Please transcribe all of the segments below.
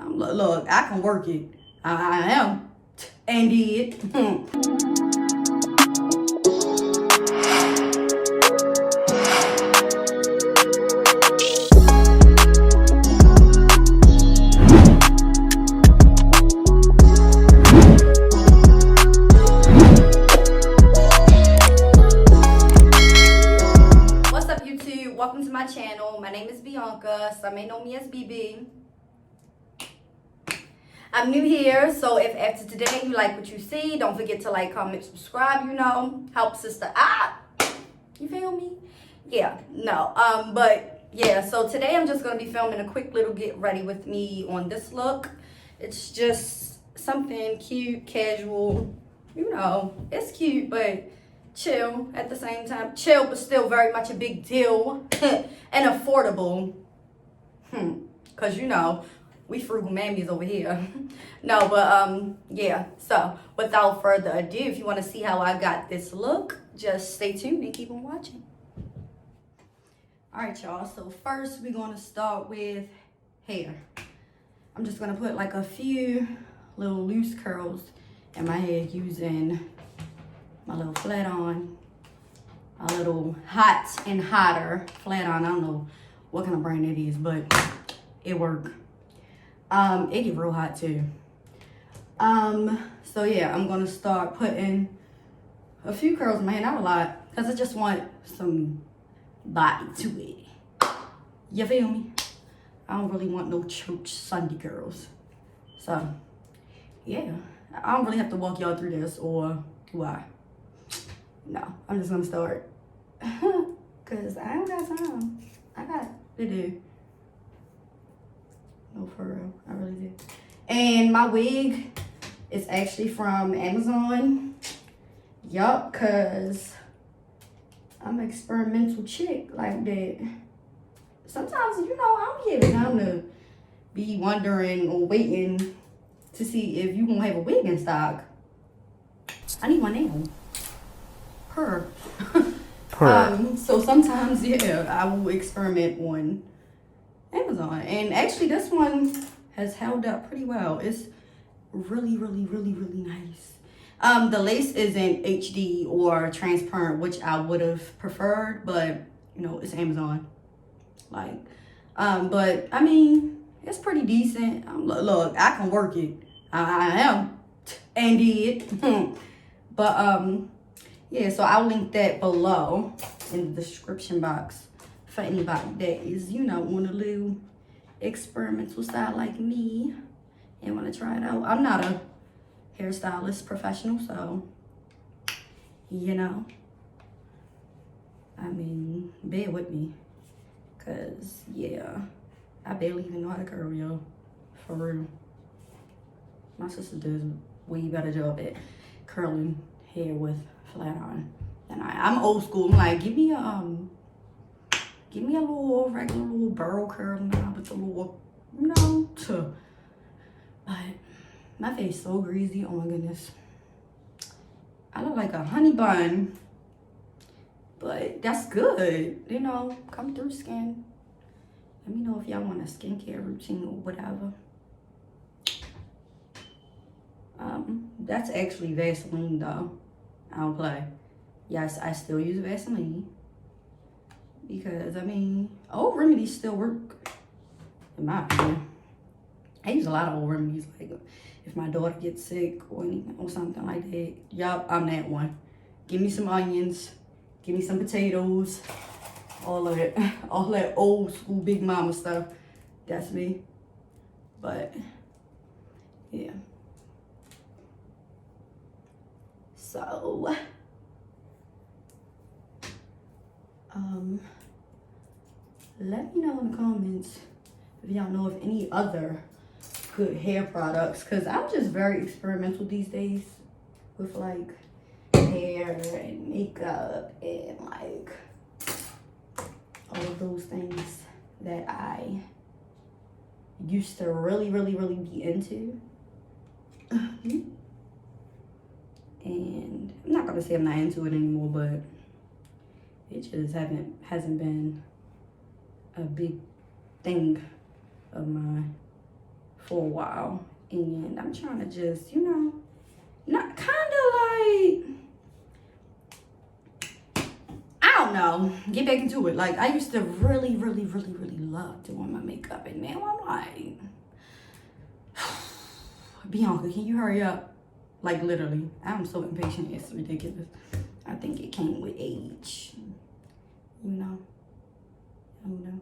Look, I can work it. I am and did. What's up, YouTube? Welcome to my channel. My name is Bianca. Some may know me as BB. I'm new here, so if after today you like what you see, don't forget to like, comment, subscribe, help sister out. You feel me? Yeah, no. But yeah, so today I'm just gonna be filming a quick little get ready with me on this look. It's just something cute, casual, it's cute, but chill at the same time. Chill, but still very much a big deal and affordable. Cause we frugal mammies over here. No, but yeah. So without further ado, if you want to see how I got this look, just stay tuned and keep on watching. All right, y'all. So first we're gonna start with hair. I'm just gonna put like a few little loose curls in my head using my little flat on, a little hot and hotter flat on. I don't know what kind of brand it is, but it worked. It get real hot too. So yeah, I'm gonna start putting a few curls in my hair, not a lot, because I just want some body to it. You feel me? I don't really want no church Sunday curls. So yeah, I don't really have to walk y'all through this, or do I? No, I'm just gonna start. Cause I don't got time. I got to do. No, for real, I really do. And my wig is actually from Amazon. Yup, cause I'm an experimental chick like that. Sometimes, I don't give it time to be wondering or waiting to see if you won't have a wig in stock. I need one now. Per. So sometimes, yeah, I will experiment on Amazon, and actually this one has held up pretty well. It's really nice. The lace isn't HD or transparent, which I would have preferred, but it's Amazon. Like, but I mean, it's pretty decent. Look, I can work it. I am and did. But yeah, so I'll link that below in the description box for anybody that is, on a little experimental style like me and want to try it out. I'm not a hairstylist professional, so, I mean, bear with me. Because, yeah, I barely even know how to curl, yo. For real. My sister does a way better job at curling hair with flat iron than I'm old school. I'm like, give me a little regular little burl curl now with a little, but my face so greasy, oh my goodness. I look like a honey bun, but that's good, come through skin. Let me know if y'all want a skincare routine or whatever. That's actually Vaseline though. I don't play. Yes, I still use Vaseline. Because, old remedies still work, in my opinion. I use a lot of old remedies, like if my daughter gets sick or anything or something like that. Yup, I'm that one. Give me some onions, give me some potatoes, all that old school big mama stuff. That's me. But, yeah. So, let me know in the comments if y'all know of any other good hair products, because I'm just very experimental these days with like hair and makeup and like all of those things that I used to really be into. And I'm not gonna say I'm not into it anymore, but it just hasn't been a big thing of mine for a while. And I'm trying to just, you know, not kind of like, I don't know, get back into it. Like, I used to really love doing my makeup. And now I'm like, Bianca, can you hurry up? Like, literally, I'm so impatient. It's ridiculous. I think it came with age. You know? I don't know.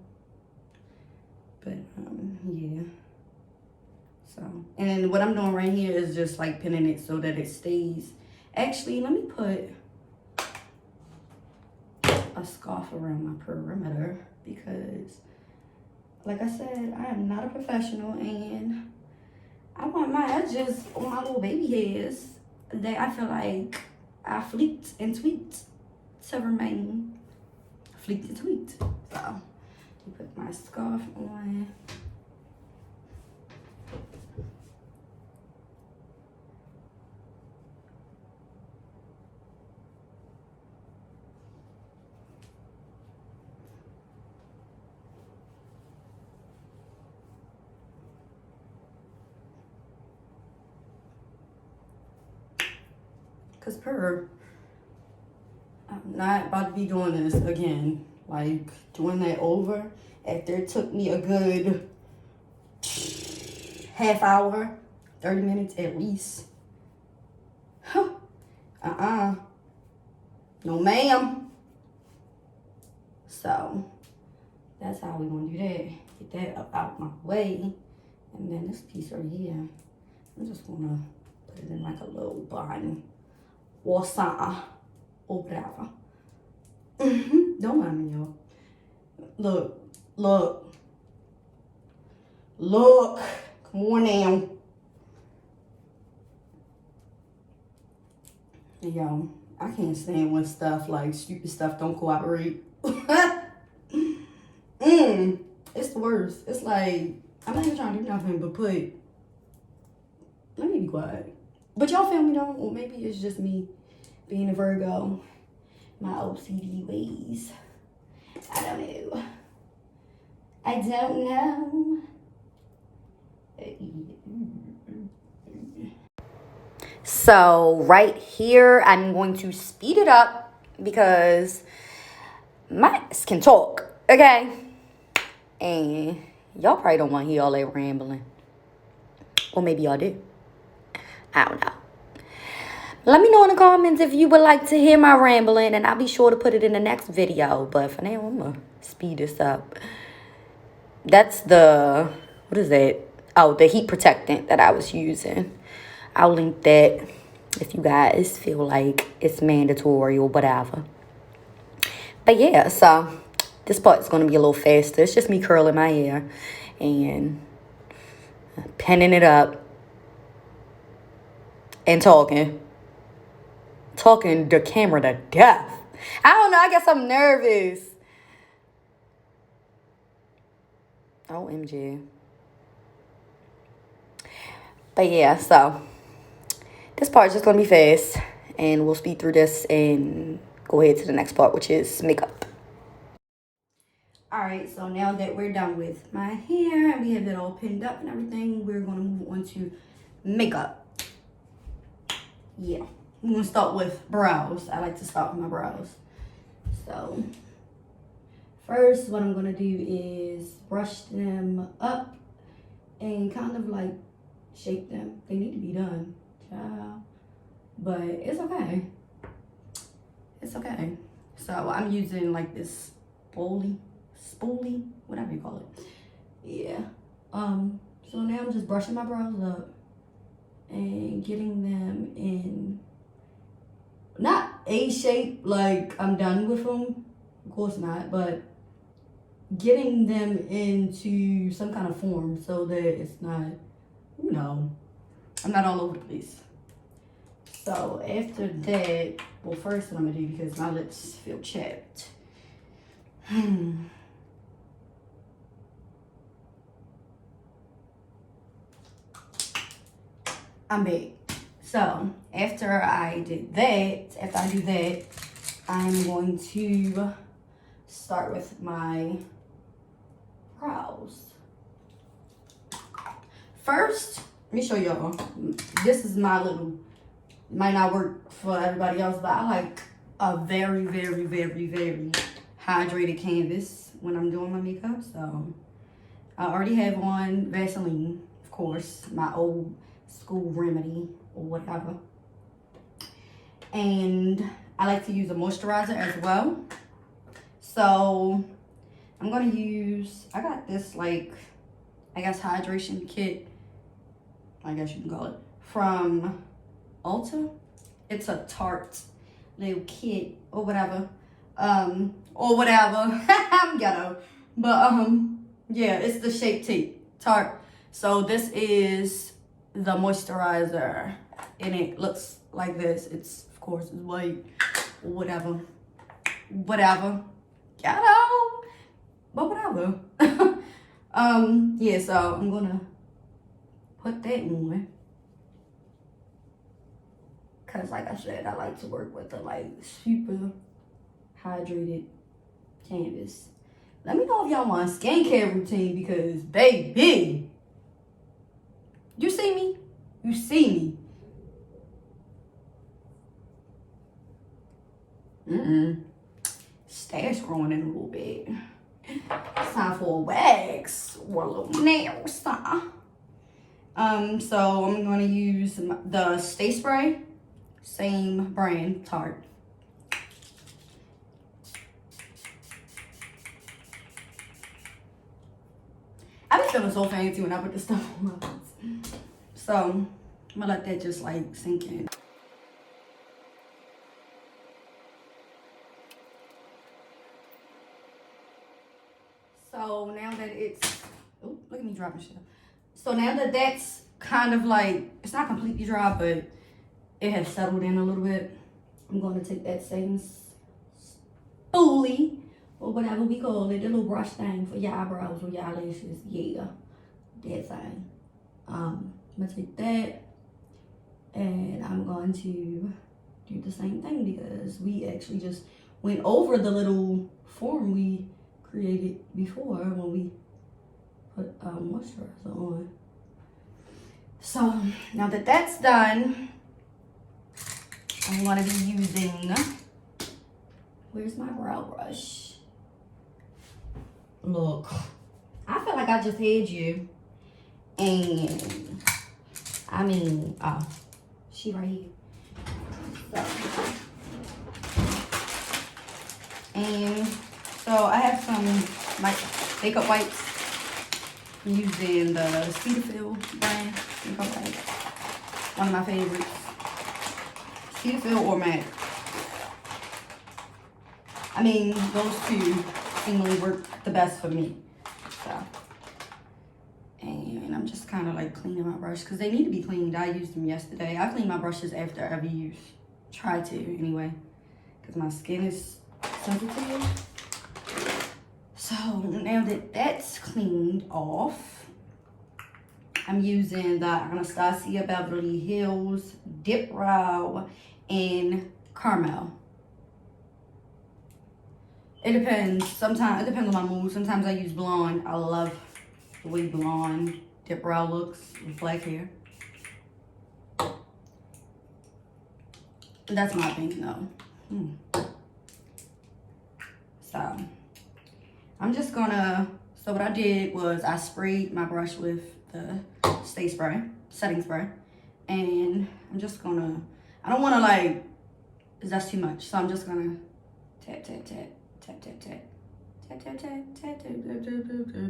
But, yeah. So, and what I'm doing right here is just like pinning it so that it stays. Actually, let me put a scarf around my perimeter because, like I said, I am not a professional and I want my edges on my little baby hairs that I feel like I fleeked and tweaked to remain fleeked and tweaked. So, let me put my scarf on. Cause I'm not about to be doing this again. Like, doing that over after it took me a good half hour, 30 minutes at least. No ma'am. So, that's how we're gonna do that. Get that up out my way. And then this piece right here, I'm just gonna put it in like a little bun or something or whatever. Don't mind me, y'all. Look. Come on now. Yo, I can't stand when stuff like stupid stuff don't cooperate. It's the worst. It's like, I'm not even trying to do nothing but let me be quiet. But y'all feel me though? Or maybe it's just me being a Virgo. My OCD ways. I don't know. I don't know. So right here, I'm going to speed it up because my ass can talk, okay? And y'all probably don't want to hear all that rambling. Or maybe y'all do. I don't know. Let me know in the comments if you would like to hear my rambling, and I'll be sure to put it in the next video. But for now, I'm going to speed this up. That's the, what is that? Oh, the heat protectant that I was using. I'll link that if you guys feel like it's mandatory or whatever. But yeah, so this part is going to be a little faster. It's just me curling my hair and pinning it up and talking the camera to death. I don't know. I guess I'm nervous. OMG. But yeah, so this part is just going to be fast. And we'll speed through this and go ahead to the next part, which is makeup. Alright, so now that we're done with my hair and we have it all pinned up and everything, we're going to move on to makeup. Yeah. I'm going to start with brows. I like to start with my brows. So, first what I'm going to do is brush them up and kind of like shape them. They need to be done, child. But it's okay. It's okay. So, I'm using like this spoolie, whatever you call it. Yeah. So now I'm just brushing my brows up and getting them in, not A shape, like I'm done with them, of course not, but getting them into some kind of form so that it's not, you know, I'm not all over the place. So after that, well, first what I'm gonna do, because my lips feel chapped. I'm back. So after I do that, I'm going to start with my brows. first, let me show y'all. This is my little, might not work for everybody else, but I like a very, very, very, very hydrated canvas when I'm doing my makeup. So I already have on Vaseline, of course, my old school remedy or whatever. And I like to use a moisturizer as well. So I'm gonna use, I got this like, I guess hydration kit, I guess you can call it, from Ulta. It's a Tarte little kit or whatever. I'm ghetto. But yeah, it's the Shape Tape Tarte. So this is the moisturizer and it looks like this. It's, of course, it's white or whatever. Ghetto, but whatever. Yeah, so I'm gonna put that on. Cause like I said, I like to work with a like super hydrated canvas. Let me know if y'all want a skincare routine because baby, you see me? You see me? Stash growing in a little bit. It's time for a wax or a little nail stuff. So I'm gonna use the Stay Spray, same brand, Tarte. I be feeling so fancy when I put this stuff on my face. So I'm gonna let that just like sink in. So now that it's, oh, look at me dropping shit. So now that that's kind of like, it's not completely dry, but it has settled in a little bit, I'm going to take that same spoolie, or whatever we call it, the little brush thing for your eyebrows or your eyelashes. Yeah, that thing. I'm going to take that, and I'm going to do the same thing because we actually just went over the little form we created before when we put moisturizer on. So now that that's done, I'm going to be using, where's my brow brush? Look, I feel like I just had you, and I mean, oh, she right here. So, and so I have some like makeup wipes. I'm using the Cetaphil brand makeup wipes. One of my favorites. Cetaphil or MAC. I mean, those two seemingly work the best for me. So, and I'm just kind of like cleaning my brush because they need to be cleaned. I used them yesterday. I clean my brushes after every use. Try to anyway, because my skin is sensitive. So now that that's cleaned off, I'm using the Anastasia Beverly Hills Dip Brow in Caramel. It depends. Sometimes it depends on my mood. Sometimes I use blonde. I love the way blonde dip brow looks with black hair. That's my opinion though. So I'm just gonna, so what I did was I sprayed my brush with the Stay Spray, setting spray. And I'm just gonna, I don't wanna like, cause that's too much. So I'm just gonna tap, tap, tap, tap, tap, tap. Tap, tap, tap, tap, tap, tap, tap, tap, tap,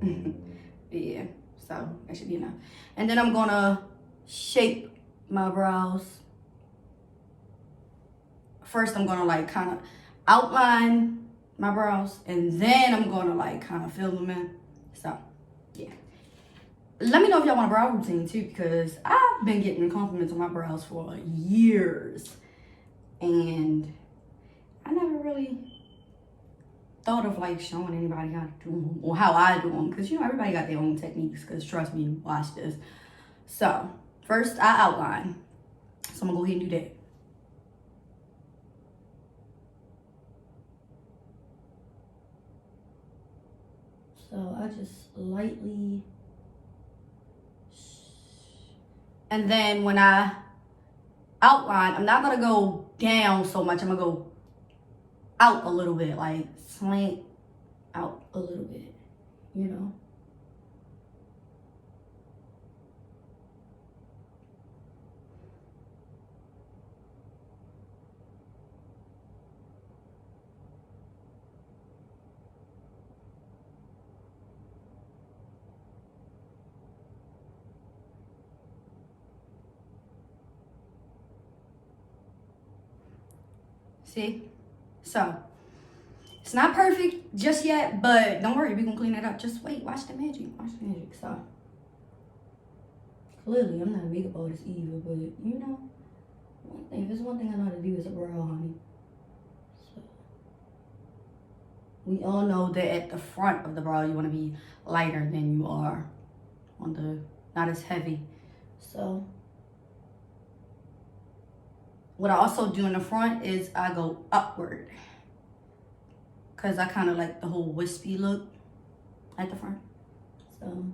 tap. Yeah, so that should be enough. And then I'm gonna shape my brows. First, I'm gonna like kind of outline my brows, and then I'm gonna like kind of fill them in. So, yeah. Let me know if y'all want a brow routine too, because I've been getting compliments on my brows for years, and I never really thought of like showing anybody how to do them or how I do them, because you know everybody got their own techniques. Because trust me, watch this. So first I outline, so I'm gonna go ahead and do that. So I just lightly And then when I outline, I'm not gonna go down so much. I'm gonna go out a little bit, like slant out a little bit, you know. See? So, it's not perfect just yet, but don't worry, we're gonna clean it up. Just wait, watch the magic, So, clearly, I'm not a makeup artist either, but you know, if there's one thing I know how to do is a brow, honey. So, we all know that at the front of the brow, you wanna be lighter than you are on the, not as heavy. So, what I also do in the front is I go upward. Because I kind of like the whole wispy look at the front. So.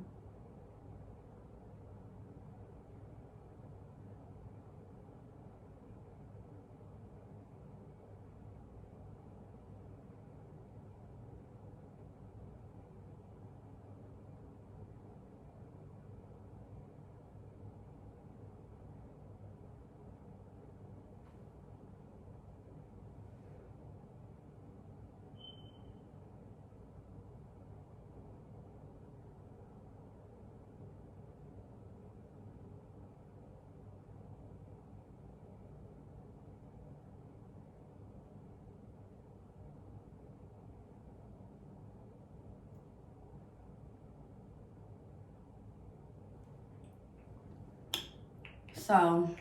So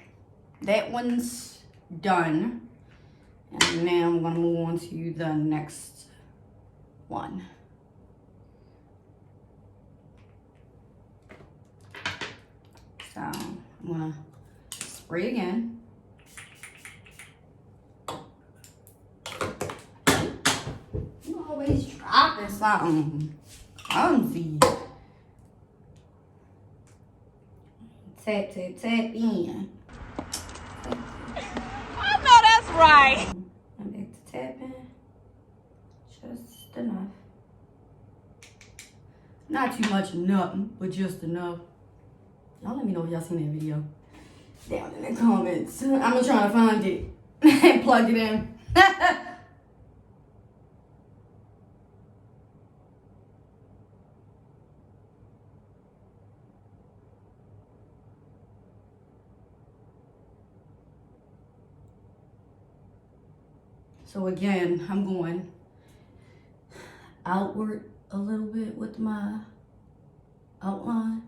that one's done. And now I'm gonna move on to the next one. So I'm gonna spray again. You always dropping something. Clumsy. Tap, tap, tap in. I know that's right. I'm back to tapping. Just enough. Not too much, nothing, but just enough. Y'all let me know if y'all seen that video down in the comments. I'm gonna try to find it and plug it in. So again, I'm going outward a little bit with my outline.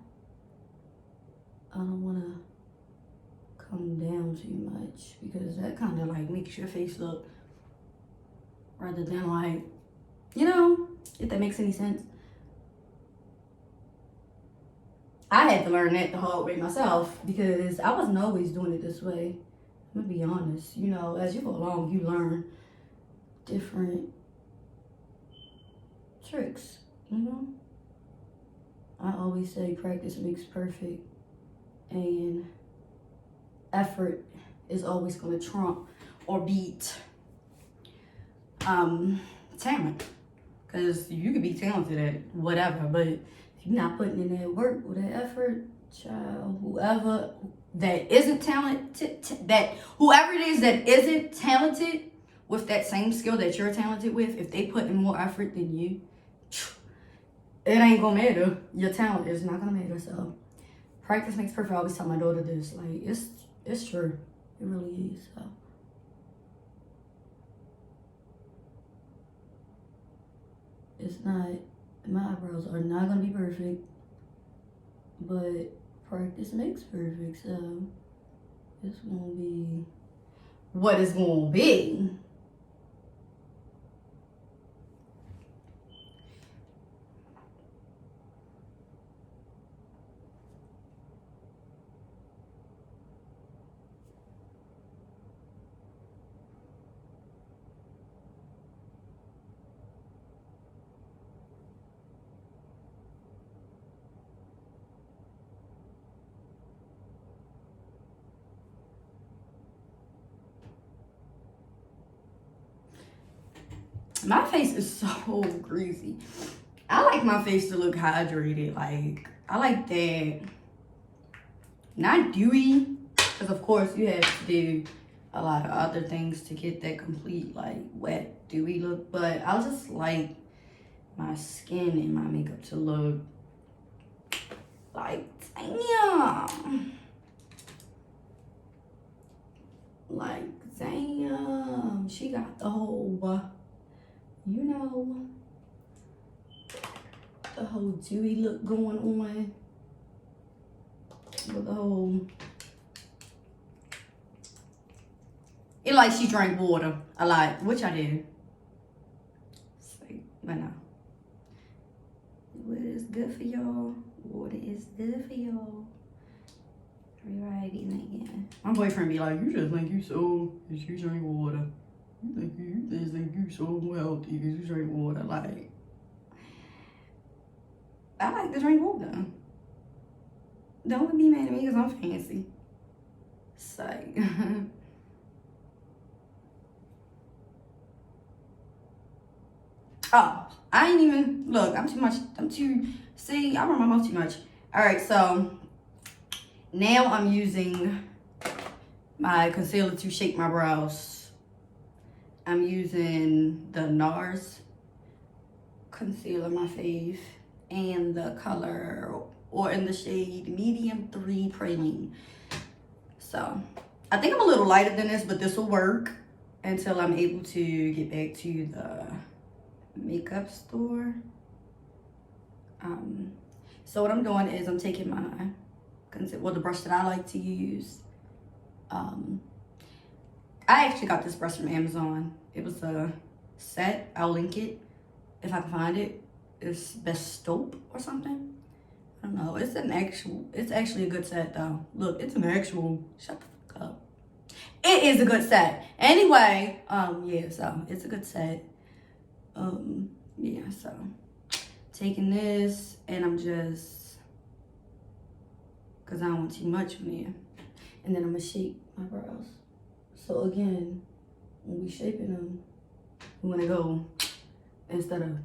I don't want to come down too much because that kind of like makes your face look rather than like, you know, if that makes any sense. I had to learn that the hard way myself because I wasn't always doing it this way. I'm gonna be honest, you know, as you go along, you learn different tricks, you know? I always say practice makes perfect, and effort is always gonna trump or beat talent. Because you could be talented at whatever, but if you're not putting in that work or that effort, child, whoever that isn't talented, whoever it is that isn't talented with that same skill that you're talented with, if they put in more effort than you, it ain't gonna matter. Your talent is not gonna matter. So practice makes perfect. I always tell my daughter this. Like, it's true. It really is. So it's not, my eyebrows are not gonna be perfect, but practice makes perfect. So it's gonna be what it's gonna be. My face is so greasy. I like my face to look hydrated. Like, I like that. Not dewy, because of course you have to do a lot of other things to get that complete, like, wet, dewy look. But I just like my skin and my makeup to look like, damn. Like, damn. She got the whole, you know, the whole dewy look going on. With the whole, it like she drank water a lot, which I did. But no. Water is good for y'all. Water is good for y'all. Alrighty, again. My boyfriend be like, you just think you so, because you drink water. You just think you so healthy because you drink water. Like, I like to drink water. Don't be mad at me because I'm fancy. Psych. Oh, I ain't even, look, I'm too, see, I run my mouth too much. All right, so now I'm using my concealer to shape my brows. I'm using the NARS concealer, my fave, and the color, or in the shade medium 3 praline. So I think I'm a little lighter than this, but this will work until I'm able to get back to the makeup store. So what I'm doing is I'm taking my the brush that I like to use. I actually got this brush from Amazon. It was a set. I'll link it if I can find it. It's Best Soap or something. I don't know. It's actually a good set though. Look, it's an actual, shut the fuck up. It is a good set. Anyway, yeah, so it's a good set. Yeah, so taking this and I'm just, cause I don't want too much on there. And then I'm gonna shape my brows. So again, when we shaping them, we wanna go instead of,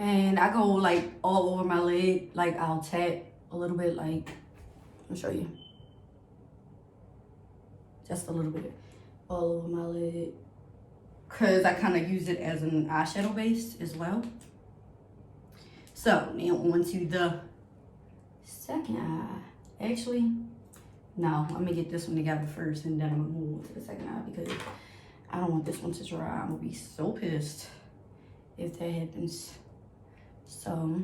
and I go like all over my lid. Like I'll tap a little bit, like, I'll show you. Just a little bit all over my lid. Cause I kind of use it as an eyeshadow base as well. So now on to the second eye. Actually, no, I'm gonna get this one together first and then I'm gonna move on to the second eye because I don't want this one to dry. I'm gonna be so pissed if that happens. So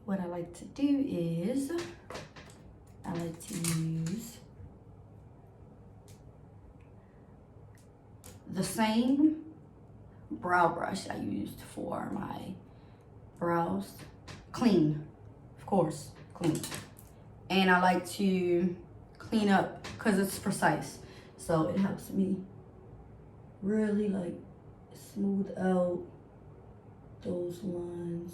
what I like to do is I like to use the same brow brush I used for my brows. Clean, of course, clean. And I like to clean up because it's precise. So it helps me really like smooth out those lines.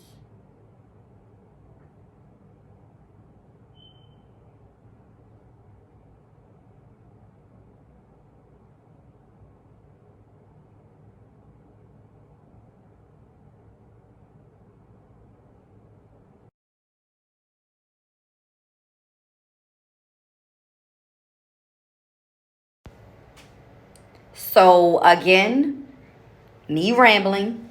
So again, me rambling.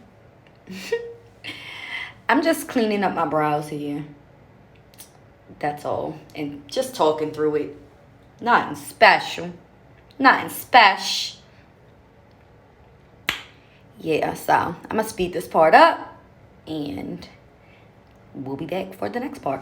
I'm just cleaning up my brows here. That's all. And just talking through it. Nothing special. Nothing special. Yeah, so I'm going to speed this part up. And we'll be back for the next part.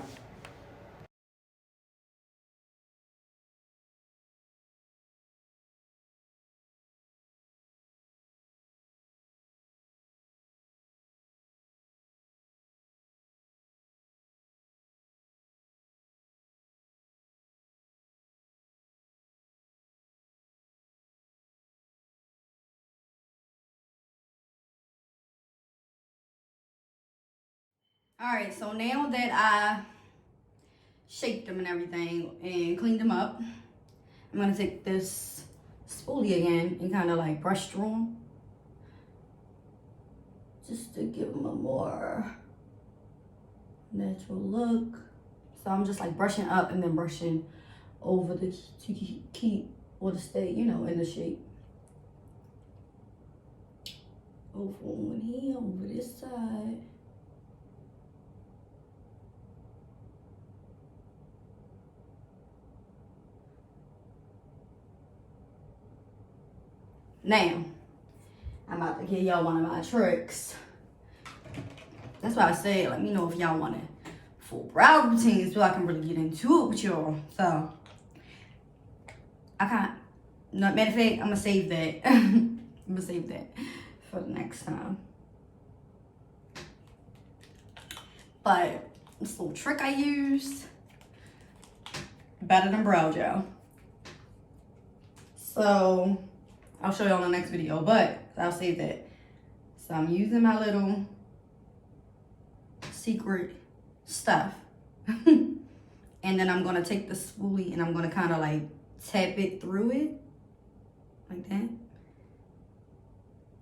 Alright, so now that I shaped them and everything and cleaned them up, I'm going to take this spoolie again and kind of like brush through them. Just to give them a more natural look. So I'm just like brushing up and then brushing over to keep or to stay, you know, in the shape. Over one here, over this side. Now, I'm about to give y'all one of my tricks. That's why I said, let me know if y'all want a full brow routine so I can really get into it with y'all. So, I can't. No, matter of fact, I'm going to save that. I'm going to save that for the next time. But this little trick I used, better than brow gel. So, I'll show y'all in the next video, but I'll save that. So I'm using my little secret stuff. And then I'm gonna take the spoolie and I'm gonna kind of like tap it through it. Like that.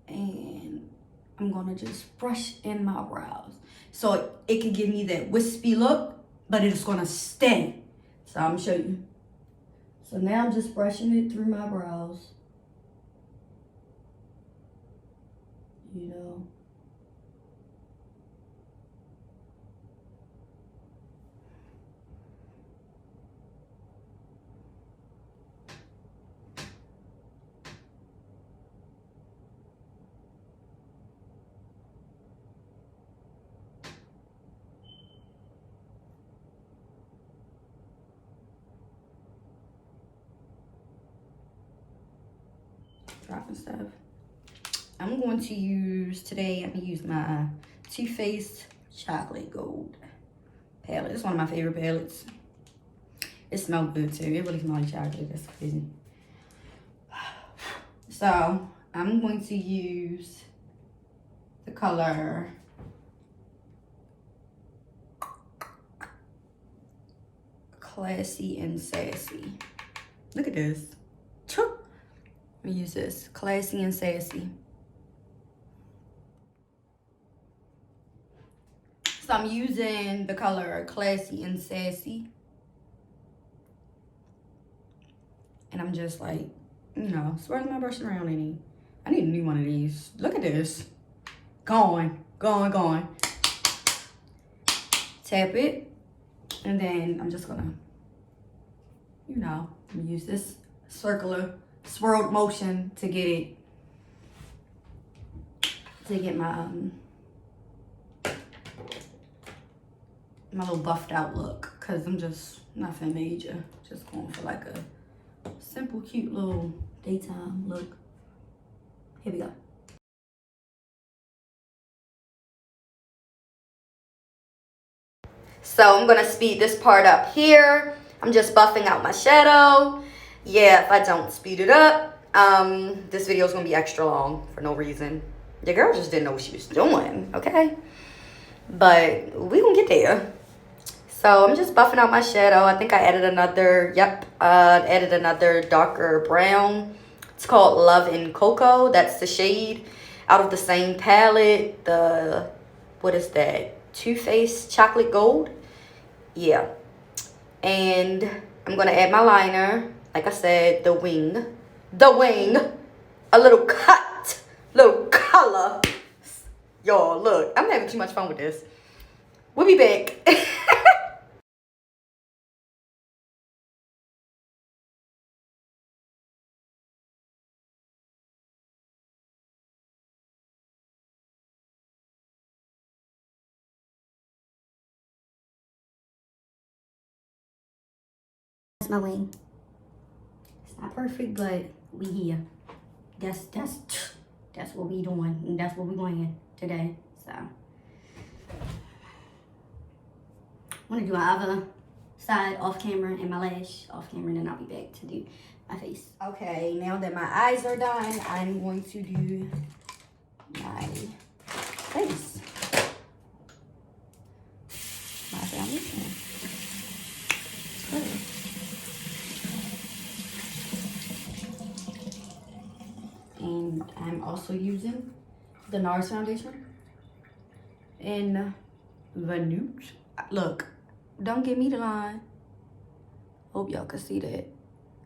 And I'm gonna just brush in my brows. So it can give me that wispy look, but it's gonna stay. So I'm gonna show you. So now I'm just brushing it through my brows. You know. Dropping stuff. I'm going to use, today I'm going to use my Too Faced Chocolate Gold palette. It's one of my favorite palettes. It smells good too. It really smells like chocolate. That's crazy. So I'm going to use the color Classy and Sassy. Look at this. Let me use this. Classy and Sassy. So I'm using the color Classy and Sassy. And I'm just like, you know, swirling my brush around in it. I need a new one of these. Look at this. Going. Tap it. And then I'm just gonna, you know, use this circular swirled motion to get my my little buffed out look, because I'm just nothing major, just going for like a simple cute little daytime look. Here we go. So I'm gonna speed this part up here. I'm just buffing out my shadow. Yeah, if I don't speed it up, this video is gonna be extra long for no reason. Your girl just didn't know what she was doing, okay? But we gonna get there. So I'm just buffing out my shadow. I think I added another, added another darker brown. It's called Love in Cocoa. That's the shade out of the same palette. The, what is that? Too Faced Chocolate Gold. Yeah. And I'm gonna add my liner. Like I said, the wing, a little cut, little color. Y'all, look, I'm having too much fun with this. We'll be back. That's my wing. It's not perfect, but we here. That's what we doing, and that's what we doing today. So I'm gonna do my other side off camera and my lash off camera, and then I'll be back to do my face. Okay, now that my eyes are done, I'm going to do my face. My foundation. Good. And I'm also using the NARS foundation in the nude. Look, don't give me the line. Hope y'all can see that.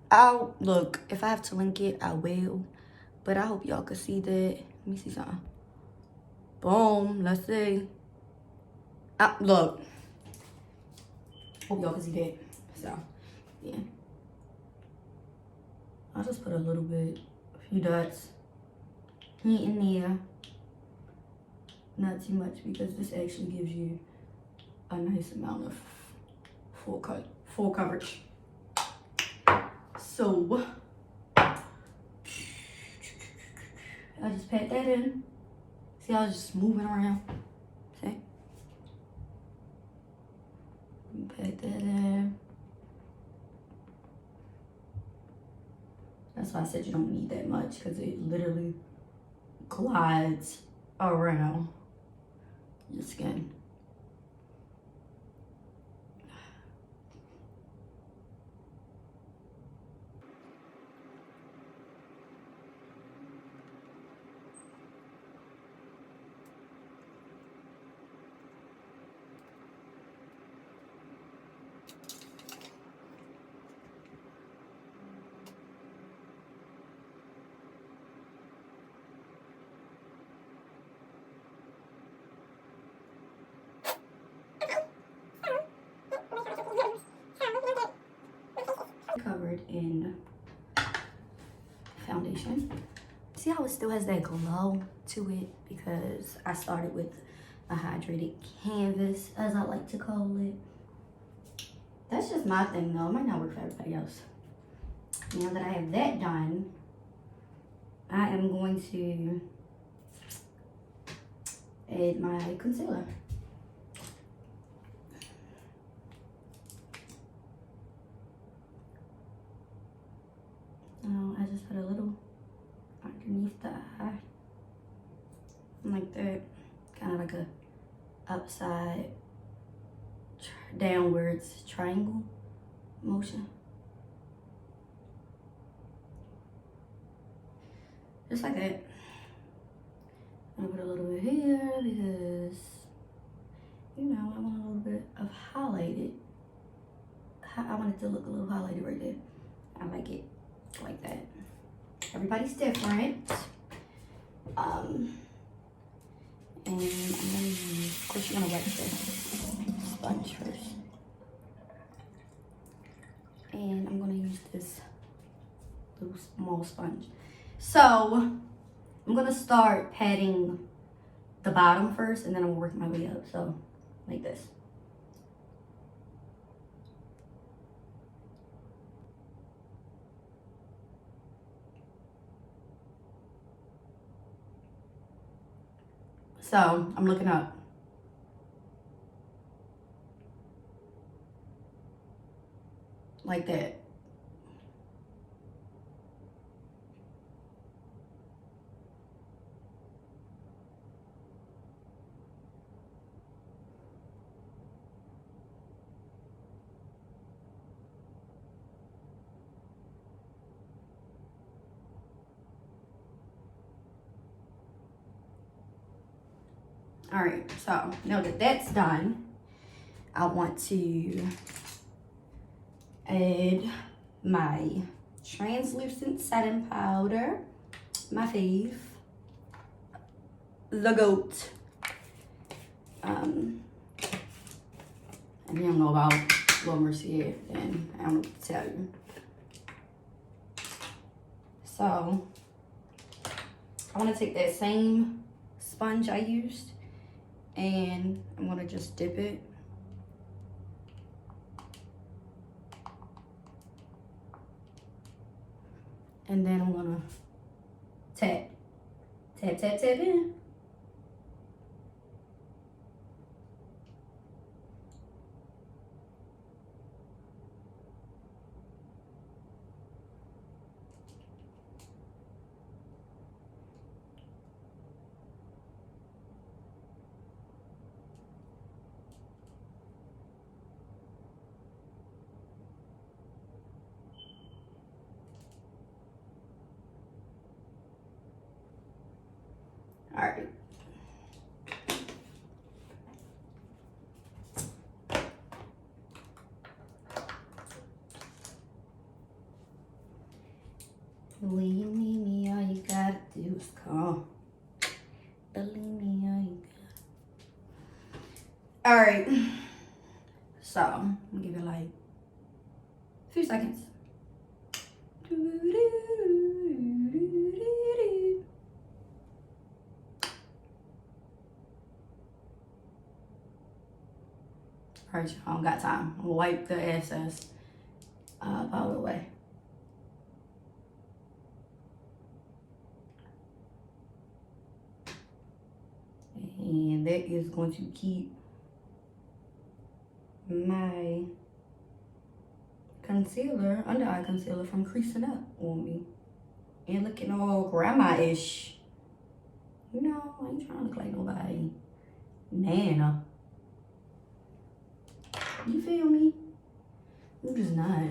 I'll look, if I have to link it, I will. But I hope y'all can see that. Let me see something. Boom, let's see. Look. Hope y'all can see that. So, yeah. I'll just put a little bit, a few dots here and there. Not too much, because this actually gives you a nice amount of full coverage. So I just pat that in. See, I was just moving around. See? Pat that in. That's why I said you don't need that much, because it literally glides around your skin. Covered in foundation. See how it still has that glow to it, because I started with a hydrated canvas, as I like to call it. That's just my thing though. It might not work for everybody else. Now that I have that done, I am going to add my concealer. I just put a little underneath the eye, like that, kind of like a upside downwards triangle motion. Just like that. I'm gonna put a little bit here because, you know, I want a little bit of highlighted. I want it to look a little highlighted right there. I like it like that. Everybody's different. And I'm gonna use, of course you're gonna wet the sponge first. And I'm gonna use this little small sponge. So I'm gonna start patting the bottom first, and then I'm gonna work my way up. So like this. So I'm looking up. Like that. All right, so now that that's done, I want to add my translucent setting powder, my fave, the GOAT, And you don't know about Little Mercier, then I don't know what to tell you. So, I want to take that same sponge I used, and I'm going to just dip it. And then I'm going to tap, tap, tap, tap in. All right. When you need me, all you gotta do is call. Believe me, all you gotta. All right. So, I'm gonna give it like a few seconds. All right, y'all, I don't got time. I'm gonna wipe the excess powder away. And that is going to keep my concealer, under eye concealer, from creasing up on me and looking all grandma-ish. You know, I ain't trying to look like nobody. Nana. You feel me? I'm just not.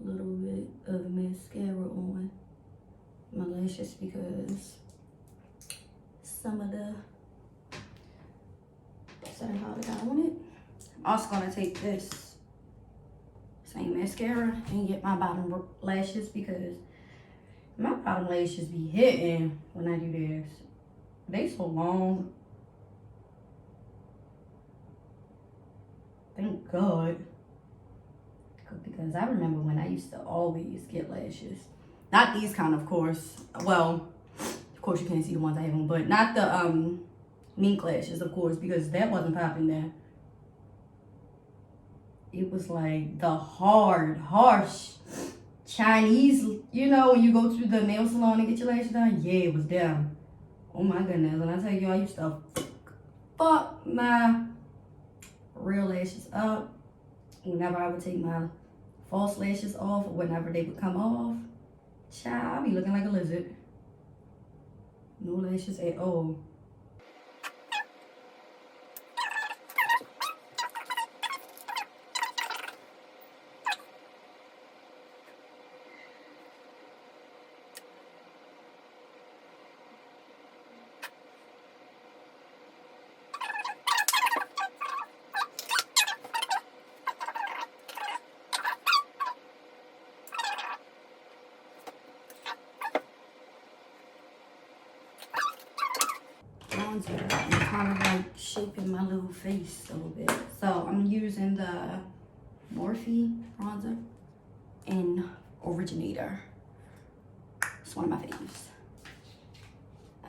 A little bit of mascara on my lashes because some of the setting powder got on it. I'm also gonna take this same mascara and get my bottom lashes because my bottom lashes be hitting when I do this. They so long. Thank God. Because I remember when I used to always get lashes. Not these kind, of course. Well, of course you can't see the ones I have on, but not the mink lashes, of course, because that wasn't popping there. It was like the hard, harsh Chinese, you know, when you go to the nail salon and get your lashes done. Yeah, it was them. Oh my goodness. And I tell you, I used to fuck my real lashes up whenever I would take my false lashes off, or whenever they would come off. Child, I be looking like a lizard. No lashes at all. Bronzer, I'm kind of like shaping my little face a little bit. So I'm using the Morphe bronzer in Originator. It's one of my faves. So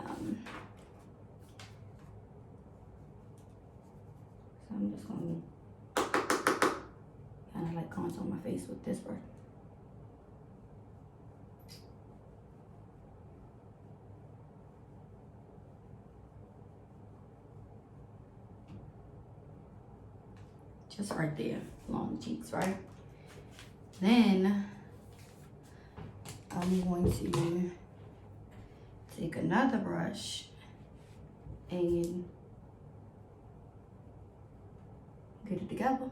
I'm just going to kind of like contour my face with this brush. Just right there, along the cheeks, right? Then I'm going to take another brush and get it together.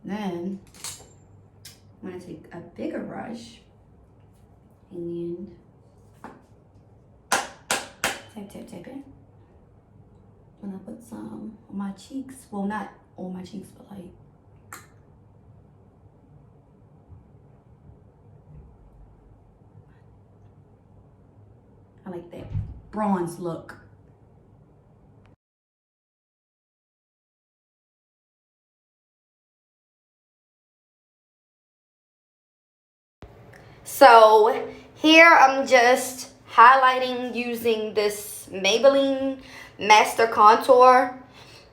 Then I'm gonna take a bigger brush and tap it. And I put some on my cheeks. Well, not on my cheeks, but like I like that bronze look. So here I'm just highlighting using this Maybelline Master Contour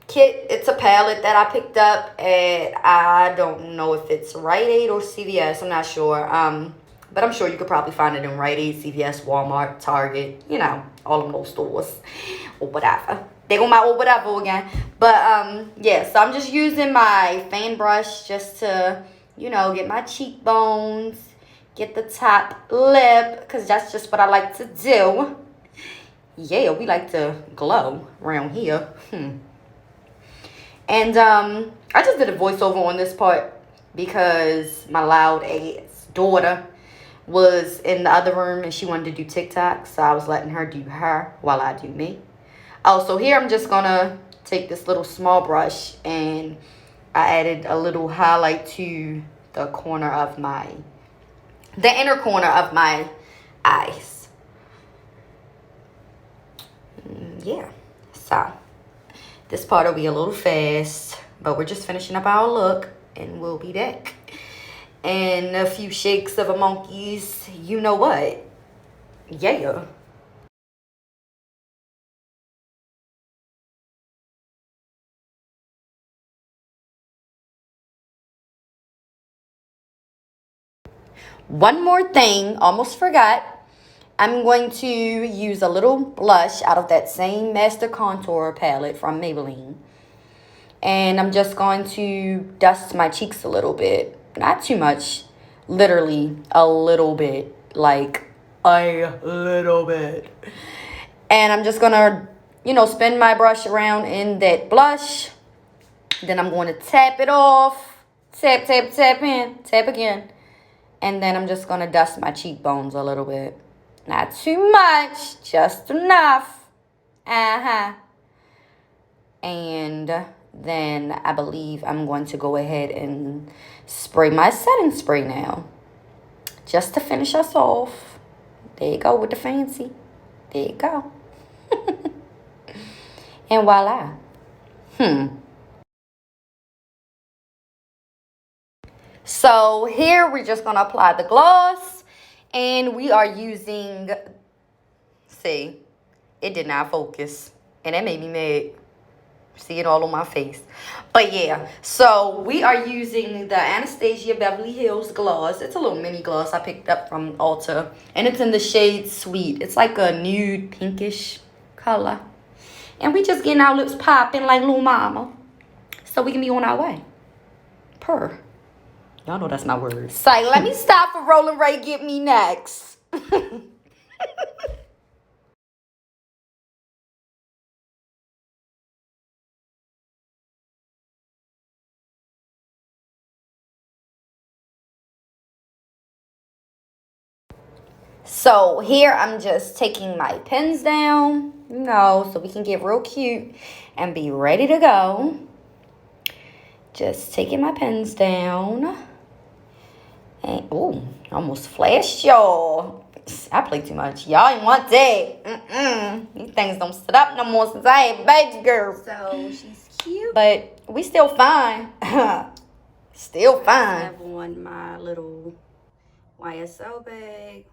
Kit. It's a palette that I picked up at, I don't know if it's Rite Aid or CVS, I'm not sure. But I'm sure you could probably find it in Rite Aid, CVS, Walmart, Target, you know, all of those stores or whatever. They go my or whatever again. But yeah, so I'm just using my fan brush just to, you know, get my cheekbones, get the top lip, because that's just what I like to do. Yeah, we like to glow around here. And I just did a voiceover on this part because my loud ass daughter was in the other room and she wanted to do TikTok. So I was letting her do her while I do me. Oh, so here I'm just going to take this little small brush and I added a little highlight to the corner of the inner corner of my eyes. Yeah, so this part will be a little fast, but we're just finishing up our look and we'll be back. And a few shakes of a monkey's, you know what? Yeah. One more thing, almost forgot. I'm going to use a little blush out of that same Master Contour palette from Maybelline. And I'm just going to dust my cheeks a little bit. Not too much. Literally a little bit. Like a little bit. And I'm just going to, you know, spin my brush around in that blush. Then I'm going to tap it off. Tap, tap, tap in. Tap again. And then I'm just going to dust my cheekbones a little bit. Not too much. Just enough. And then I believe I'm going to go ahead and spray my setting spray now. Just to finish us off. There you go with the fancy. There you go. And voila. So here we're just going to apply the gloss. And we are using, see, it did not focus. And that made me mad. See it all on my face. But yeah, so we are using the Anastasia Beverly Hills gloss. It's a little mini gloss I picked up from Ulta. And it's in the shade Sweet. It's like a nude pinkish color. And we just getting our lips popping like little mama. So we can be on our way. Purr. Y'all know that's my word. So let me stop for Rolling Ray Get Me Next. So here I'm just taking my pens down, you know, so we can get real cute and be ready to go. Just taking my pens down. And, oh, almost flashed y'all. I play too much. Y'all ain't want that. These things don't sit up no more since I had baby girl. So she's cute. But we still fine. Still fine. I have on my little YSL bag.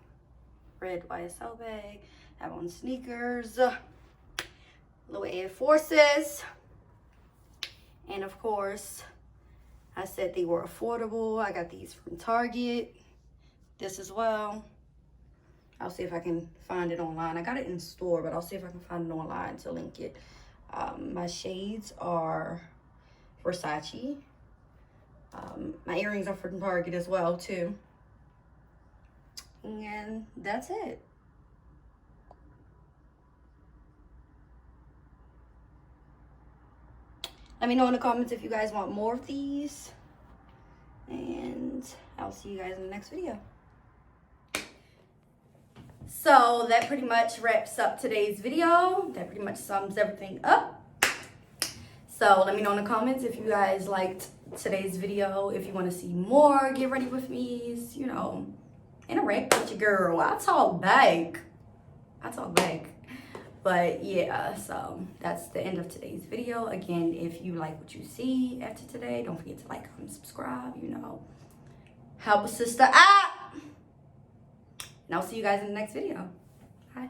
Red YSL bag. I have on sneakers. Little Air Forces. And of course, I said they were affordable. I got these from Target. This as well. I'll see if I can find it online. I got it in store, but I'll see if I can find it online to link it. My shades are Versace. My earrings are from Target as well, too. And that's it. Let me know in the comments if you guys want more of these. And I'll see you guys in the next video. So that pretty much wraps up today's video. That pretty much sums everything up. So let me know in the comments if you guys liked today's video. If you want to see more Get Ready With Me's, you know, interact with your girl. I talk back. I talk back. But yeah, so that's the end of today's video. Again, if you like what you see after today, don't forget to like, comment, subscribe, you know. Help a sister out. And I'll see you guys in the next video. Bye.